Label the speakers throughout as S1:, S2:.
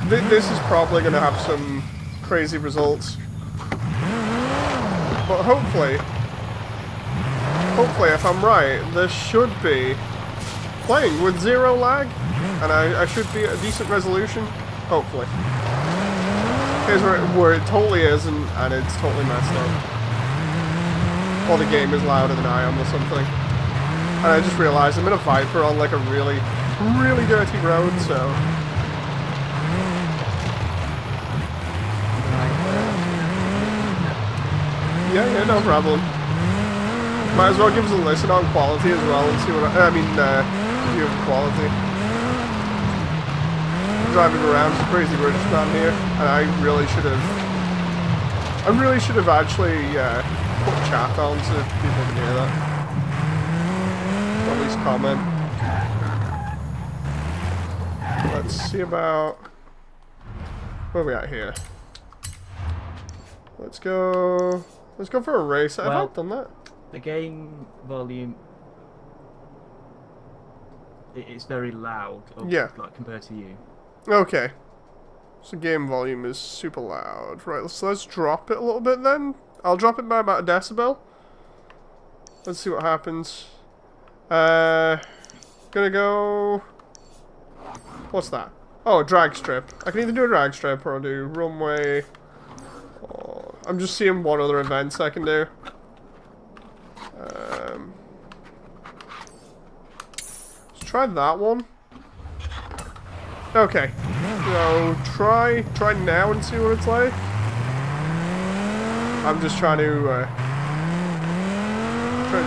S1: This is probably going to have some crazy results. But hopefully, if I'm right, this should be playing with zero lag, and I should be at a decent resolution, hopefully. Here's where it totally isn't, and it's totally messed up. Or the game is louder than I am or something. And I just realized I'm in a Viper on like a really, really dirty road, so... Yeah, no problem. Might as well give us a listen on quality as well and see what view of quality. Driving around is a crazy British man here, and I really should have actually put chat on so people can hear that. Or at least comment. Let's see about where are we at here. Let's go for a race. I've not done that.
S2: The game volume, it's very loud.
S1: Yeah.
S2: Like compared to you.
S1: Okay. So game volume is super loud. Right, so let's drop it a little bit then. I'll drop it by about a decibel. Let's see what happens. Gonna go... What's that? Oh, a drag strip. I can either do a drag strip or I'll do runway. Oh, I'm just seeing what other events I can do. Let's try that one. Okay. So try now and see what it's like. I'm just trying to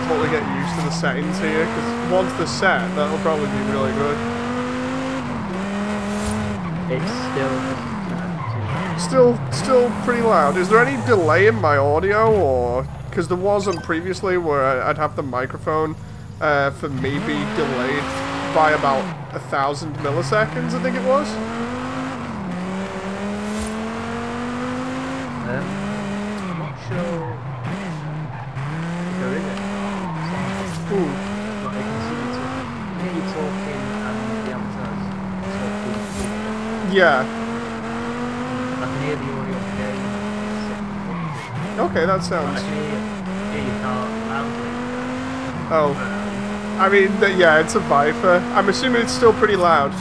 S1: totally get used to the settings here, because once they're set, that'll probably be really good.
S2: It's
S1: still pretty loud. Is there any delay in my audio, or because there wasn't previously where I'd have the microphone for me be delayed by about 1,000 milliseconds, I think it was.
S2: I'm not sure if there is it.
S1: Ooh.
S2: But I can hear you talking and the avatars talking.
S1: Yeah.
S2: I can hear the audio of the game.
S1: Okay, that sounds...
S2: I can hear your car loudly.
S1: Oh. I mean, yeah, it's a Viper. I'm assuming it's still pretty loud.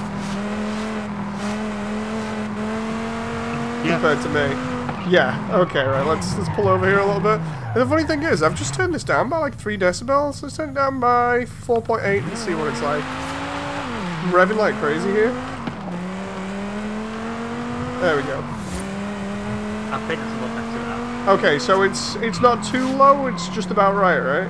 S2: Yeah.
S1: Compared to me. Yeah, okay, right, let's pull over here a little bit. And the funny thing is, I've just turned this down by like 3 decibels. Let's turn it down by 4.8 and see what it's like. I'm revving like crazy here. There we go.
S2: I think it's a lot better now.
S1: Okay, so it's not too low, it's just about right?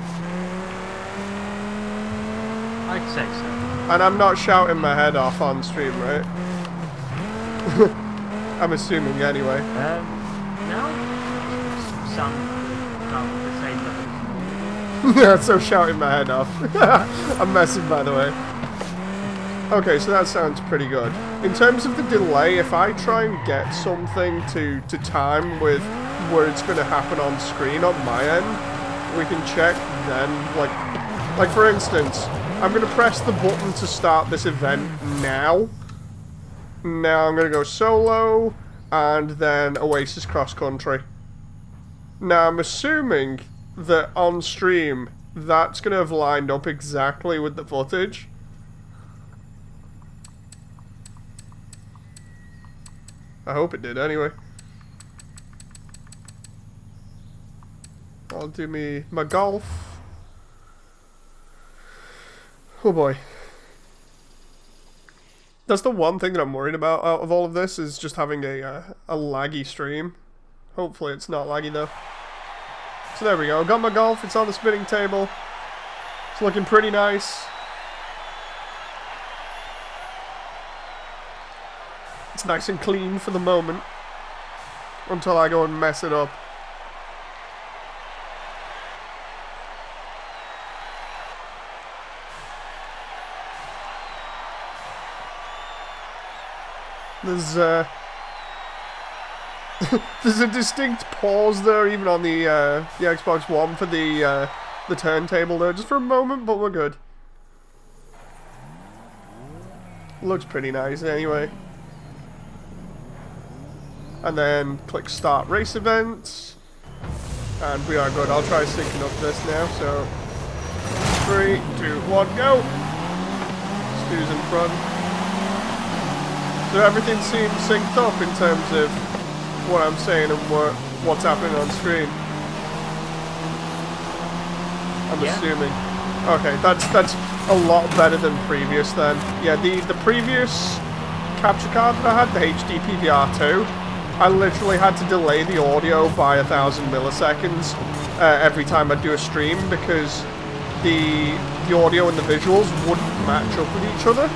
S2: I'd say so.
S1: And I'm not shouting my head off on stream, right? I'm assuming anyway.
S2: No. Some down the same level.
S1: Yeah, so shouting my head off. I'm messing, by the way. Okay, so that sounds pretty good. In terms of the delay, if I try and get something to time with where it's going to happen on screen on my end, we can check then. Like for instance, I'm going to press the button to start this event now. Now I'm going to go solo, and then Oasis Cross Country. Now I'm assuming that on stream, that's going to have lined up exactly with the footage. I hope it did anyway. I'll do my golf. Oh boy. That's the one thing that I'm worried about out of all of this, is just having a laggy stream. Hopefully it's not laggy though. So there we go. Got my golf. It's on the spinning table. It's looking pretty nice. It's nice and clean for the moment. Until I go and mess it up. There's there's a distinct pause there, even on the Xbox One for the turntable there, just for a moment, but we're good. Looks pretty nice anyway. And then click Start Race Events. And we are good. I'll try syncing up this now. So 3, 2, 1, go! Stu's in front. So everything seems synced up in terms of what I'm saying and what's happening on screen. I'm assuming. Okay, that's a lot better than previous then. Yeah, the previous capture card that I had, the HD PVR2, I literally had to delay the audio by 1,000 milliseconds every time I do a stream because the audio and the visuals wouldn't match up with each other.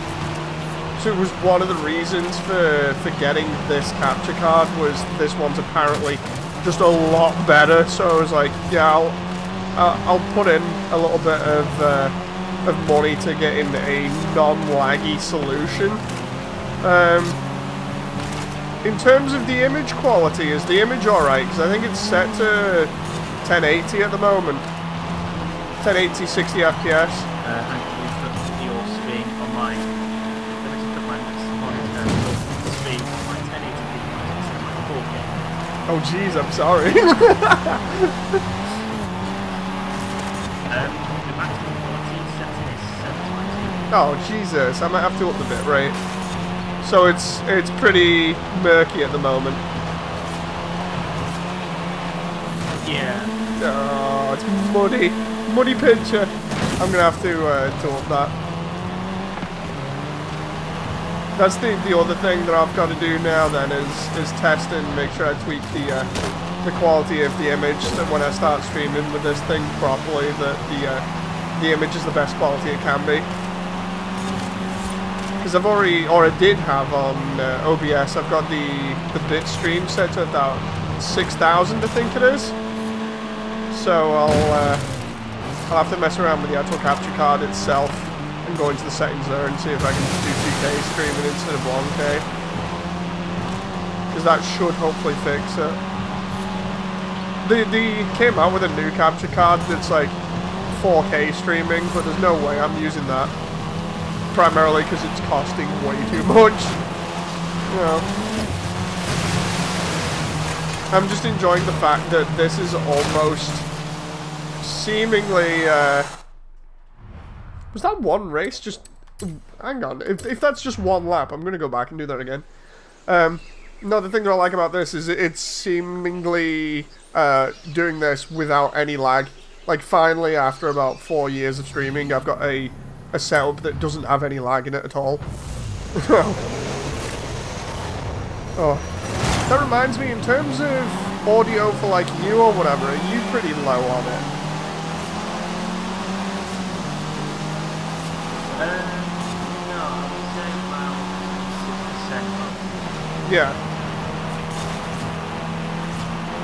S1: So it was one of the reasons for getting this capture card was this one's apparently just a lot better. So I was like, yeah, I'll put in a little bit of money to get in a non-laggy solution. In terms of the image quality, is the image alright? Because I think it's set to 1080 at the moment. 1080, 60 FPS.
S2: Actually, put your screen on my. Let me just put my screen on my 1080p instead of my 4K.
S1: Oh jeez, I'm sorry.
S2: The maximum quality setting is 720.
S1: Oh Jesus, I might have to up the bitrate. So it's pretty murky at the moment.
S2: Yeah.
S1: Oh, it's muddy picture. I'm gonna have to up that. That's the other thing that I've got to do now. Then is test and make sure I tweak the quality of the image, so when I start streaming with this thing properly, that the image is the best quality it can be. Because I've already, or I did have on OBS, I've got the bit stream set to about 6,000, I think it is. So I'll have to mess around with the actual capture card itself and go into the settings there and see if I can do 2K streaming instead of 1K. Because that should hopefully fix it. They came out with a new capture card that's like 4K streaming, but there's no way I'm using that. Primarily because it's costing way too much. You know. I'm just enjoying the fact that this is almost seemingly was that one race? Just hang on. If that's just one lap, I'm gonna go back and do that again. No, the thing that I like about this is it's seemingly doing this without any lag. Like finally, after about 4 years of streaming, I've got a setup that doesn't have any lag in it at all. Oh, that reminds me, in terms of audio for like you or whatever, are you pretty low on it?
S2: No, I would say about 6%.
S1: Yeah.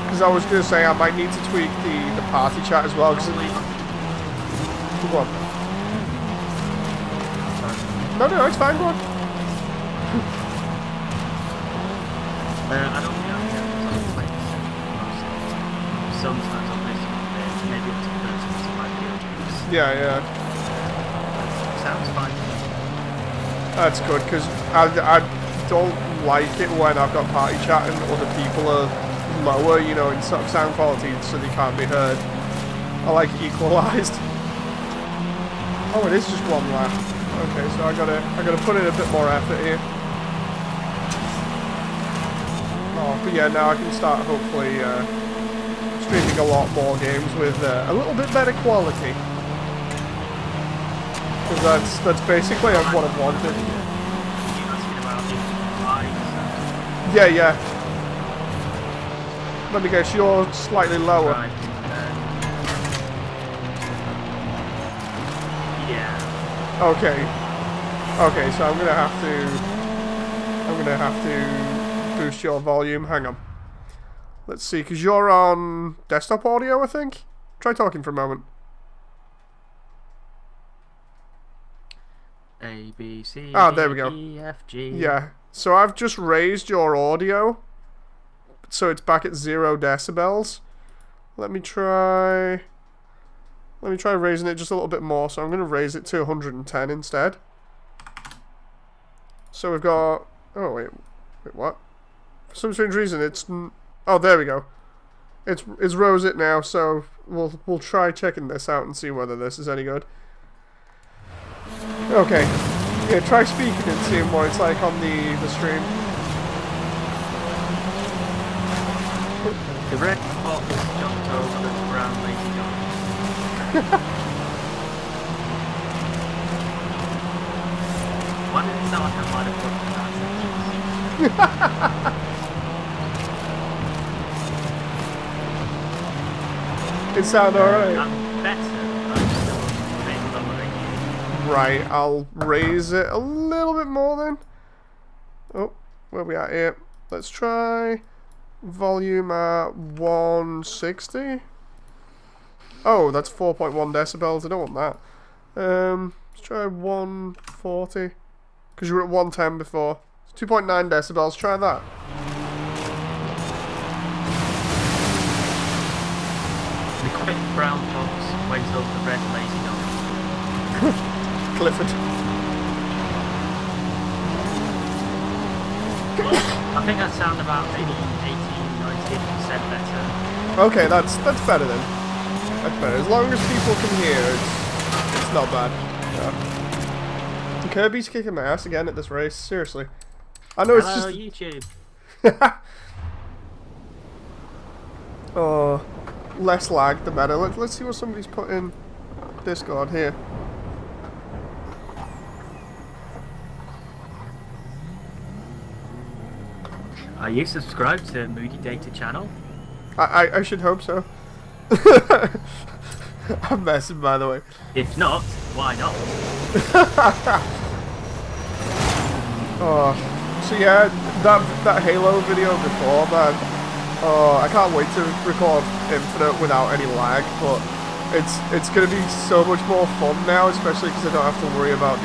S1: Because I was going to say I might need to tweak the party chat as well. Cause go on. No, it's fine, go on.
S2: I don't think I'm going to sometimes I'll listen to it, maybe up to 30 of my Videogames.
S1: Yeah.
S2: Sounds fine.
S1: That's good, because I don't like it when I've got party chat and other people are lower, you know, in sound quality, so they can't be heard. I like equalised. Oh, it is just one lap. Okay, so I gotta put in a bit more effort here. Oh, but yeah, now I can start hopefully streaming a lot more games with a little bit better quality. Because that's basically what I've wanted. Yeah. Let me guess, you're slightly lower.
S2: Right. Yeah.
S1: Okay, so I'm gonna have to boost your volume. Hang on. Let's see, because you're on desktop audio, I think. Try talking for a moment.
S2: A, B, C,
S1: there we go.
S2: E, F, G.
S1: Yeah, so I've just raised your audio, so it's back at 0 decibels. Let me try raising it just a little bit more, so I'm going to raise it to 110 instead. So we've got, oh wait, what? For some strange reason, oh, there we go. It's rose it now, so we'll try checking this out and see whether this is any good. Okay. Yeah, try speaking and seeing what it's like on the stream.
S2: The red box jumped over the brown lazy dog. Why did it sound like I might have put that?
S1: It sounded alright.
S2: I'm better. I'm still maybe lower than you.
S1: Right, I'll raise it a little bit more then. Oh, where are we at here? Let's try volume at 160. Oh, that's 4.1 decibels. I don't want that. Let's try 140. Because you were at 110 before. It's 2.9 decibels. Try that.
S2: The quick brown fox went over the red lazy dog.
S1: Clifford.
S2: I think I sound about maybe 18-19% better.
S1: Okay, that's better then. That's better. As long as people can hear, it's not bad. Yeah. Kirby's kicking my ass again at this race. Seriously. I know it's
S2: Hello,
S1: just
S2: YouTube.
S1: oh, less lag the better. Let's see what somebody's put in Discord here.
S2: Are you subscribed to Moodydata channel?
S1: I should hope so. I'm messing, by the way.
S2: If not, why not?
S1: Oh, so yeah, that Halo video before, man. Oh, I can't wait to record Infinite without any lag, but it's gonna be so much more fun now, especially because I don't have to worry about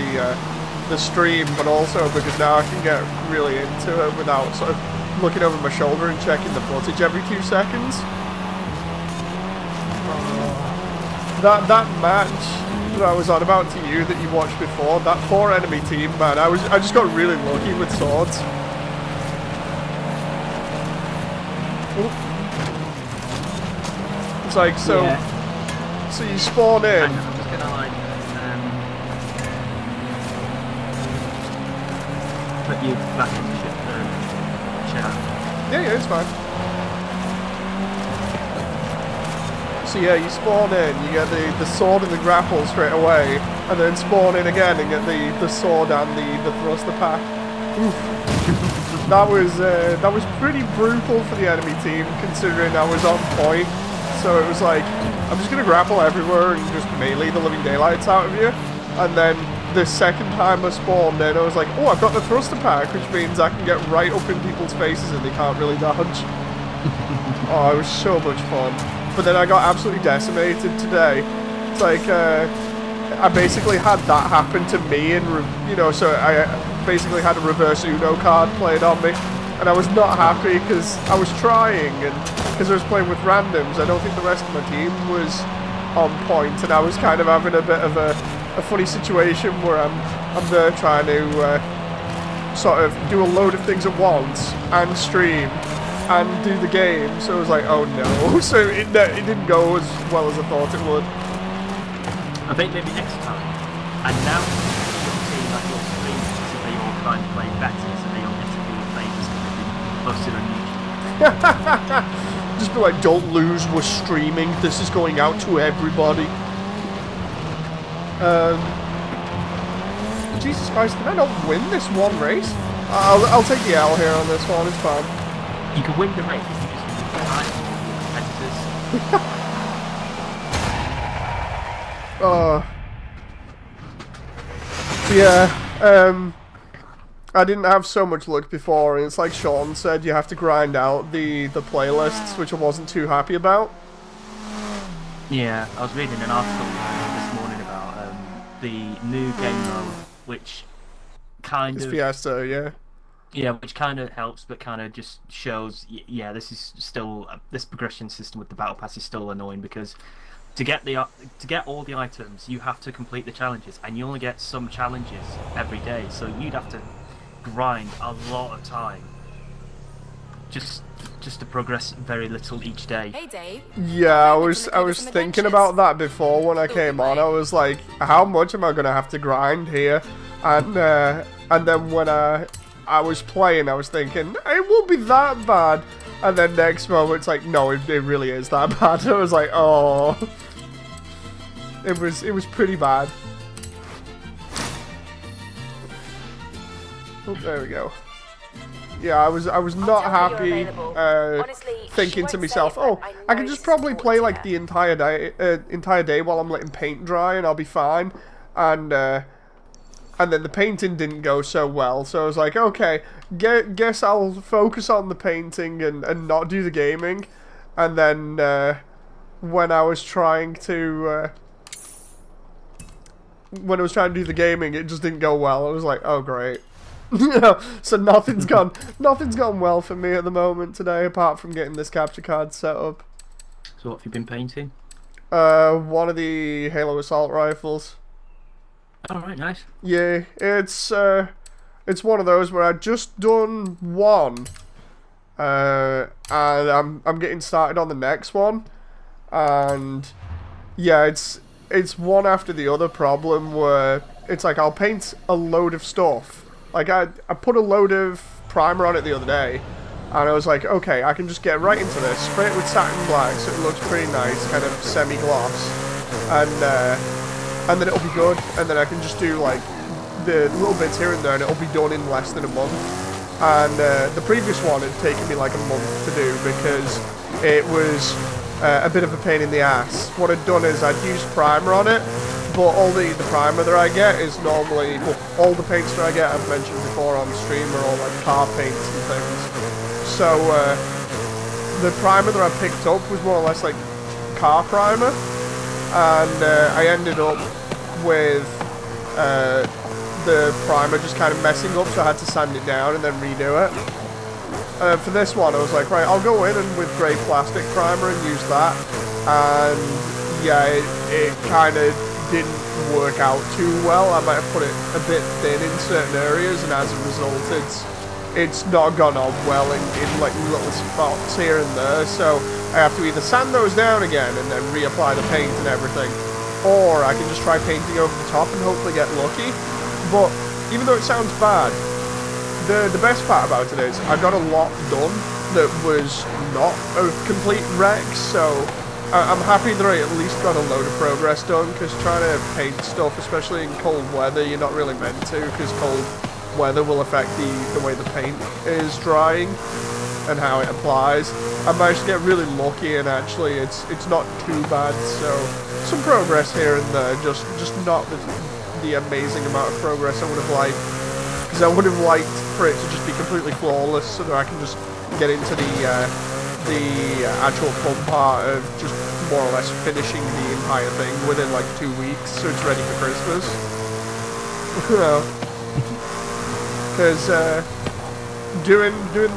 S1: the stream, but also because now I can get really into it without sort of looking over my shoulder and checking the footage every 2 seconds. That match that I was on about to you that you watched before, that 4 enemy team, man, I just got really lucky with swords. Ooh. It's like, so you spawn in.
S2: I'm just gonna like put you back in the chat.
S1: Yeah, it's fine. So yeah, you spawn in, you get the sword and the grapple straight away, and then spawn in again and get the sword and the thruster pack. Oof. That was pretty brutal for the enemy team, considering I was on point. So it was like, I'm just gonna grapple everywhere and just melee the living daylights out of you. And then the second time I spawned in, I was like, oh, I've got the thruster pack, which means I can get right up in people's faces and they can't really dodge. Oh, it was so much fun. But then I got absolutely decimated today. It's like, I basically had that happen to me, and so I basically had a reverse Uno card played on me, and I was not happy because I was trying, and because I was playing with randoms, I don't think the rest of my team was on point, and I was kind of having a bit of a funny situation where I'm there trying to sort of do a load of things at once and stream and do the game, so I was like, oh no. So it didn't go as well as I thought it would.
S2: I think maybe next time, and now you'll see like your streams, so they all try and play better, so they all get to be famous and they've been posted on YouTube.
S1: Just be like, don't lose, we're streaming, this is going out to everybody. Jesus Christ, can I not win this one race? I'll take the L here on this one, it's fine.
S2: You can win the race if you just win the time for your competitors.
S1: So yeah, I didn't have so much luck before, and it's like Sean said, you have to grind out the playlists, which I wasn't too happy about.
S2: Yeah, I was reading an article this morning about the new game mode, which kind of...
S1: Fiesta, yeah.
S2: Yeah, which kind of helps, but kind of just shows, yeah, this is still this progression system with the battle pass is still annoying, because to get all the items, you have to complete the challenges, and you only get some challenges every day, so you'd have to grind a lot of time. just to progress very little each day.
S3: Hey Dave.
S1: Yeah, I was thinking about that before when I came on. I was like, how much am I gonna have to grind here? And then when I was playing, I was thinking it won't be that bad. And then next moment, it's like, no, it really is that bad. I was like, oh, it was pretty bad. Oh, there we go. Yeah, I was not happy thinking to myself, oh, I can just probably play like the entire day while I'm letting paint dry and I'll be fine. And then the painting didn't go so well, so I was like, okay, guess I'll focus on the painting and not do the gaming. And then when I was trying to do the gaming, it just didn't go well. I was like, oh great. So nothing's gone well for me at the moment today, apart from getting this capture card set up.
S2: So what have you been painting?
S1: One of the Halo assault rifles.
S2: Alright, nice.
S1: Yeah, it's one of those where I've just done one, and I'm getting started on the next one, and yeah, it's one after the other problem where it's like I'll paint a load of stuff. Like, I put a load of primer on it the other day, and I was like, okay, I can just get right into this, spray it with satin black, so it looks pretty nice, kind of semi-gloss, and then it'll be good, and then I can just do, like, the little bits here and there, and it'll be done in less than a month. And the previous one had taken me, like, a month to do, because it was a bit of a pain in the ass. What I'd done is I'd used primer on it, but all the primer that I get is normally, well, all the paints that I get, I've mentioned before on the stream, are all like car paints and things. So the primer that I picked up was more or less like car primer, and I ended up with the primer just kind of messing up, so I had to sand it down and then redo it. For this one, I was like, right, I'll go in and with grey plastic primer and use that, and yeah, it kind of didn't work out too well. I might have put it a bit thin in certain areas, and as a result it's not gone on well in like little spots here and there, so I have to either sand those down again and then reapply the paint and everything, or I can just try painting over the top and hopefully get lucky. But even though it sounds bad, the best part about it is I got a lot done that was not a complete wreck, so I'm happy that I at least got a load of progress done, because trying to paint stuff, especially in cold weather, you're not really meant to, because cold weather will affect the way the paint is drying and how it applies. I managed to get really lucky, and actually it's not too bad, so some progress here and there, just not the amazing amount of progress I would have liked, because I would have liked for it to just be completely flawless, so that I can just get into the actual fun part of just more or less finishing the entire thing within like 2 weeks, so it's ready for Christmas. Because doing the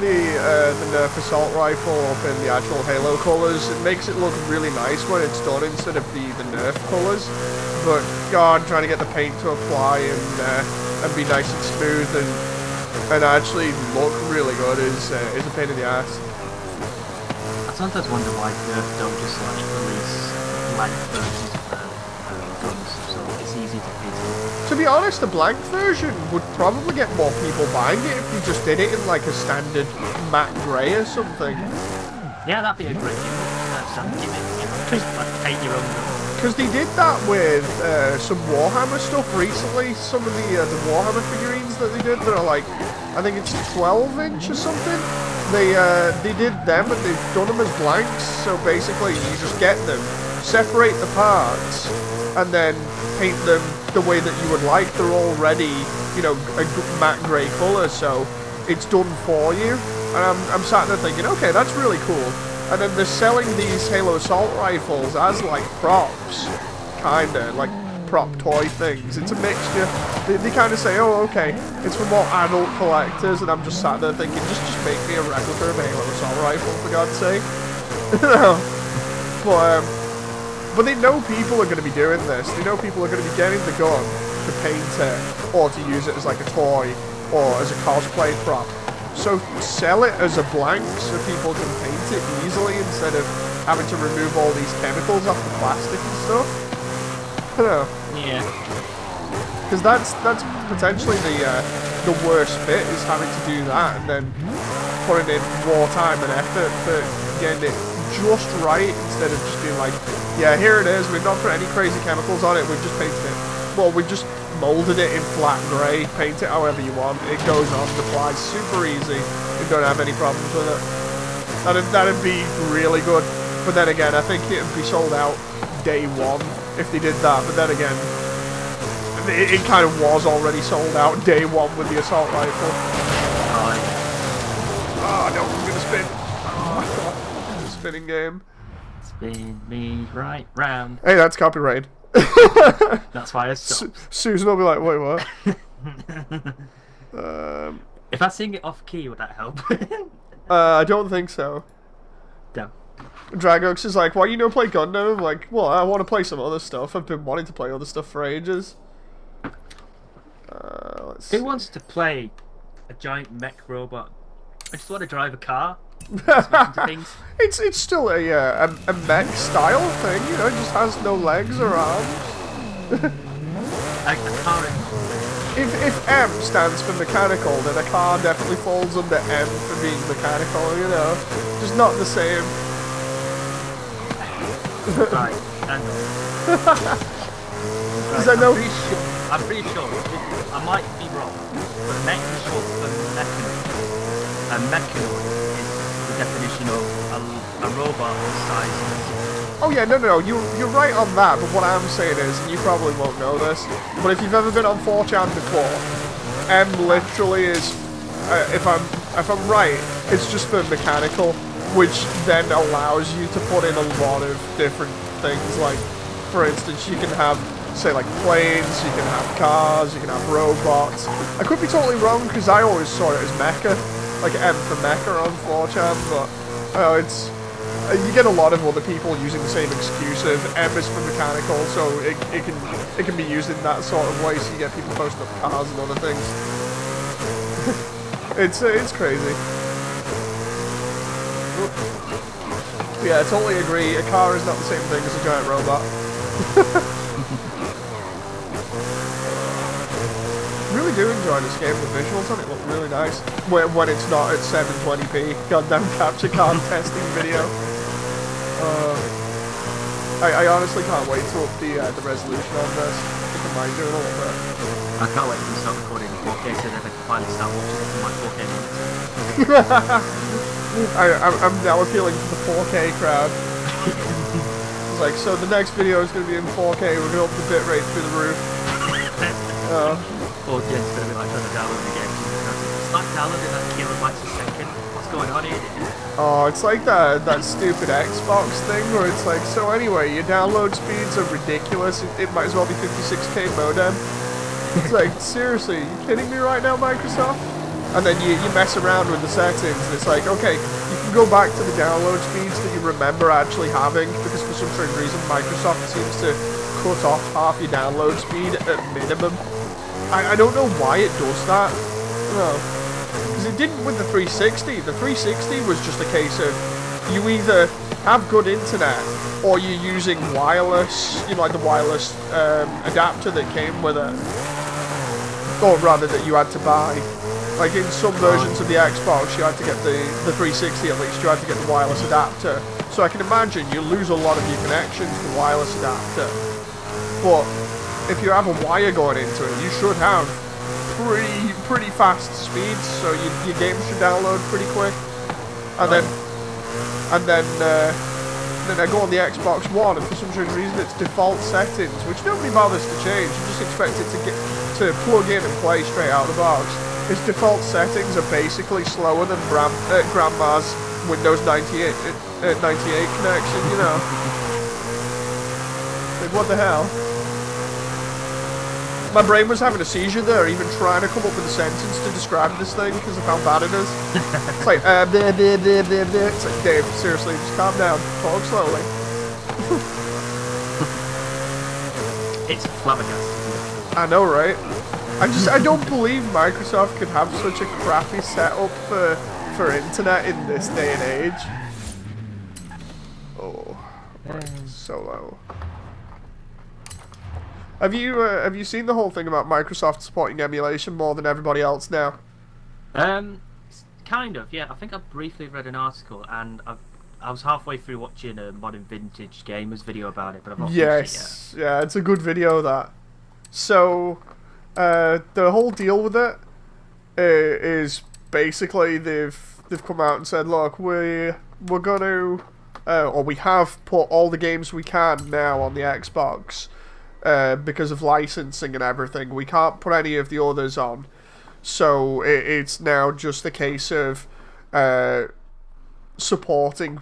S1: Nerf assault rifle up in the actual Halo colours, it makes it look really nice when it's done instead of the Nerf colours. But God, trying to get the paint to apply and be nice and smooth and actually look really good is a pain in the ass.
S2: I sometimes wonder why Nerf don't just like release blank versions of their guns, so it's easy to beat.
S1: To be honest, the blank version would probably get more people buying it if you just did it in like a standard matte grey or something.
S2: Yeah, that'd be a great standard gimmick, you know, just like paint your own gun.
S1: Because they did that with some Warhammer stuff recently. Some of the Warhammer figurines that they did that are like, I think it's 12-inch or something. They did them, and they've done them as blanks. So basically, you just get them, separate the parts, and then paint them the way that you would like. They're already, you know, a matte grey colour, so it's done for you. And I'm sat there thinking, okay, that's really cool. And then they're selling these Halo assault rifles as like props, kinda, like prop toy things. It's a mixture. They kind of say, oh, okay, it's for more adult collectors, and I'm just sat there thinking, just make me a replica of a Halo assault rifle, for God's sake. But they know people are going to be doing this. They know people are going to be getting the gun to paint it, or to use it as like a toy, or as a cosplay prop. So sell it as a blank so people can paint it easily instead of having to remove all these chemicals off the plastic and stuff. I don't know.
S2: Yeah.
S1: Because that's potentially the worst bit, is having to do that and then putting in more time and effort for getting it just right instead of just being like, yeah, here it is, we've not put any crazy chemicals on it, we've just painted it. Well, we've just molded it in flat grey, paint it however you want, it goes on, it applies super easy, you don't have any problems with it. That'd be really good. But then again, I think it'd be sold out day one if they did that, but then again, it kind of was already sold out day one with the assault rifle. Oh no, I'm gonna spin. Oh, the spinning game.
S2: Spin me right round.
S1: Hey, that's copyrighted.
S2: That's why I stopped.
S1: Susan will be like, wait, what?
S2: If I sing it off key, would that help?
S1: I don't think so.
S2: No.
S1: Dragox is like, why you don't play Gundam? I'm like, well, I want to play some other stuff. I've been wanting to play other stuff for ages. Let's see.
S2: Who wants to play a giant mech robot? I just want to drive a car. Things.
S1: It's still a mech style thing, you know. It just has no legs or arms.
S2: A car.
S1: If M stands for mechanical, then a car definitely falls under M for being mechanical. You know, just not the same.
S2: Right.
S1: Is that no?
S2: I'm pretty sure. I might be wrong, but mech is short for mechanoid. A mechanoid is the definition of a robot size.
S1: Oh yeah, no, you're right on that. But what I'm saying is, and you probably won't know this, but if you've ever been on 4chan before, M literally is, if I'm right, it's just for mechanical, which then allows you to put in a lot of different things. Like, for instance, you can have, say, like planes, you can have cars, you can have robots. I could be totally wrong because I always saw it as mecha, like M for mecha on 4chan, but it's you get a lot of other people using the same excuse of M is for mechanical, so it can be used in that sort of way. So you get people posting up cars and other things. it's crazy. Yeah, I totally agree. A car is not the same thing as a giant robot. Really do enjoy this game. The visuals on it look really nice. When it's not at 720p. Goddamn capture card testing video. I honestly can't wait to up the resolution on this. I think I might do it a little bit.
S2: I can't wait to start recording in 4K so that I can finally start watching it in my 4K minutes.
S1: I'm now appealing to the 4K crowd. It's like, so the next video is going to be in 4K, we're going to up the bitrate through the roof.
S2: Or Jen's going to be like trying to download the game. It's like downloading that kilobytes a second. What's going on here?
S1: Oh, it's like that stupid Xbox thing where it's like, so anyway, your download speeds are ridiculous, it might as well be 56k modem. It's like, seriously, you kidding me right now, Microsoft? And then you mess around with the settings, and it's like, okay, you can go back to the download speeds that you remember actually having, because for some strange reason, Microsoft seems to cut off half your download speed at minimum. I don't know why it does that. No. Because it didn't with the 360. The 360 was just a case of you either have good internet or you're using wireless, you know, like the wireless adapter that came with it. Or rather that you had to buy. Like in some versions of the Xbox, you had to get the 360 at least, you had to get the wireless adapter. So I can imagine you lose a lot of your connections to the wireless adapter. But if you have a wire going into it, you should have pretty fast speeds, so your game should download pretty quick. And then I go on the Xbox One, and for some strange reason it's default settings, which nobody bothers to change. You just expect it to plug in and play straight out of the box. Its default settings are basically slower than Grandma's Windows 98 connection, you know. Like, what the hell? My brain was having a seizure there, even trying to come up with a sentence to describe this thing because of how bad it is. It's like, bleh, bleh, bleh, bleh, bleh. It's like, Dave, seriously, just calm down. Talk slowly.
S2: It's flabbergasted.
S1: I know, right? I don't believe Microsoft could have such a crappy setup for internet in this day and age. Oh, so low. Have you seen the whole thing about Microsoft supporting emulation more than everybody else now?
S2: Kind of, yeah. I think I briefly read an article, and I was halfway through watching a Modern Vintage Gamers video about it, but I've not finished it yet.
S1: Yeah, it's a good video, that. So, the whole deal with it is basically they've come out and said, look, we're gonna, or we have put all the games we can now on the Xbox because of licensing and everything. We can't put any of the others on. So it's now just a case of supporting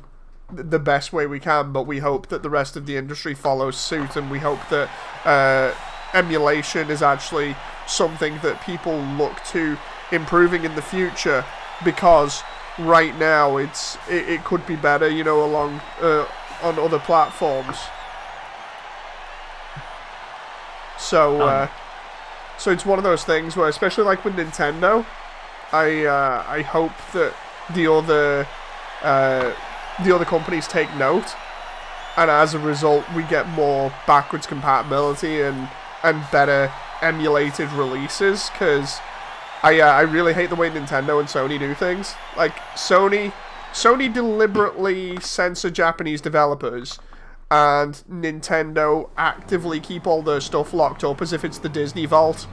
S1: the best way we can, but we hope that the rest of the industry follows suit, and we hope that emulation is actually something that people look to improving in the future, because right now it could be better, you know, along on other platforms. So so it's one of those things where, especially like with Nintendo, I hope that the other companies take note, and as a result we get more backwards compatibility and better emulated releases, because I really hate the way Nintendo and Sony do things. Like Sony deliberately censor Japanese developers, and Nintendo actively keep all their stuff locked up as if it's the Disney Vault.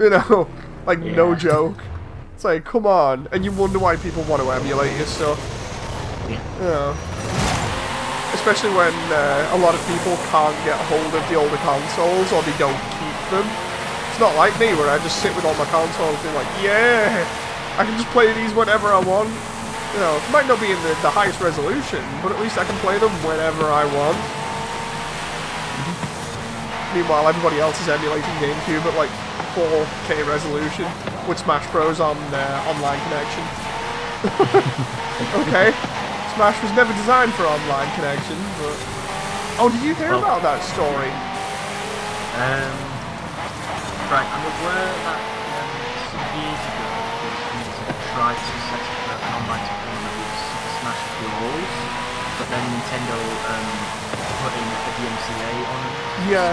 S1: You know, like, no joke. It's like, come on. And you wonder why people want to emulate your stuff.
S2: Yeah.
S1: You know. Especially when a lot of people can't get hold of the older consoles, or they don't keep them. It's not like me, where I just sit with all my consoles and be like, yeah, I can just play these whenever I want. You know, it might not be in the highest resolution, but at least I can play them whenever I want. Meanwhile, everybody else is emulating GameCube at like 4K resolution with Smash Bros on online connection. Okay, Smash was never designed for online connection, but... Oh, did you hear about that story?
S2: Right, I'm aware that some years ago, they tried to set up an online tournament with Super Smash Bros, but then Nintendo put in a DMCA on it.
S1: Yeah,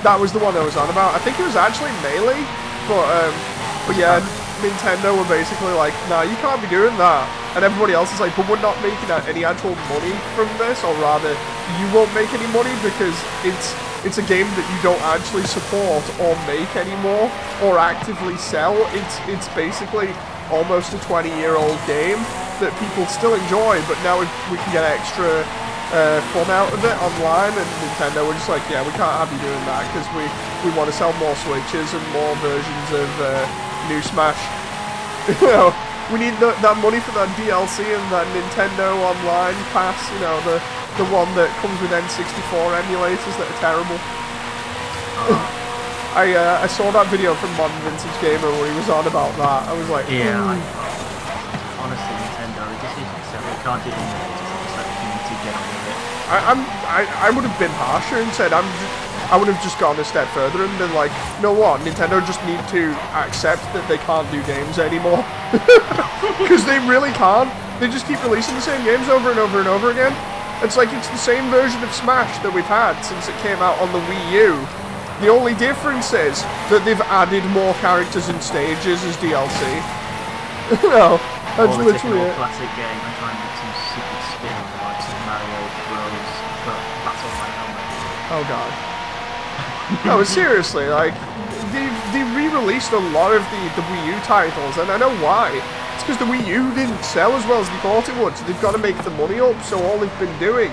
S1: that was the one I was on about. I think it was actually Melee, but yeah, Nintendo were basically like, nah, you can't be doing that. And everybody else is like, but we're not making any actual money from this, or rather, you won't make any money because it's a game that you don't actually support or make anymore, or actively sell. It's basically almost a 20-year-old game that people still enjoy, but now we can get extra fun out of it online, and Nintendo were just like, yeah, we can't have you doing that because we want to sell more Switches and more versions of new Smash. You know, we need that money for that DLC and that Nintendo Online Pass, you know, the one that comes with N64 emulators that are terrible. I saw that video from Modern Vintage Gamer where he was on about that. I was like,
S2: yeah, honestly, Nintendo, they just need to accept they can't do emulators and just let the community get on with it.
S1: I would have been harsher and said I would have just gone a step further and been like, you know what, Nintendo just need to accept that they can't do games anymore. Because they really can't. They just keep releasing the same games over and over and over again. It's like it's the same version of Smash that we've had since it came out on the Wii U. The only difference is that they've added more characters and stages as DLC. No, that's literally it.
S2: Classic game and try and make some super spin on the likes of Mario Bros, but that's all I know.
S1: Oh god. No, seriously, like, they re-released a lot of the Wii U titles, and I know why. It's because the Wii U didn't sell as well as they thought it would, so they've got to make the money up, so all they've been doing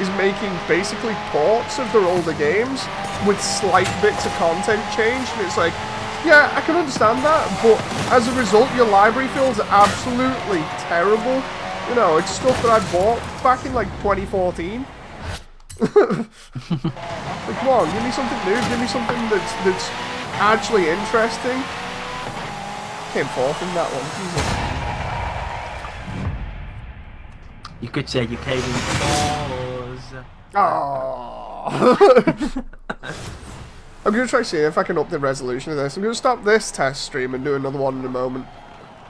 S1: is making basically ports of their older games with slight bits of content changed, and it's like, yeah, I can understand that, but as a result, your library feels absolutely terrible. You know, it's stuff that I bought back in, like, 2014. Like, come on, give me something new, give me something that's actually interesting. Came fourth in that one, Jesus.
S2: You could say you came in fours.
S1: Oh. I'm going to try seeing if I can up the resolution of this. I'm going to stop this test stream and do another one in a moment.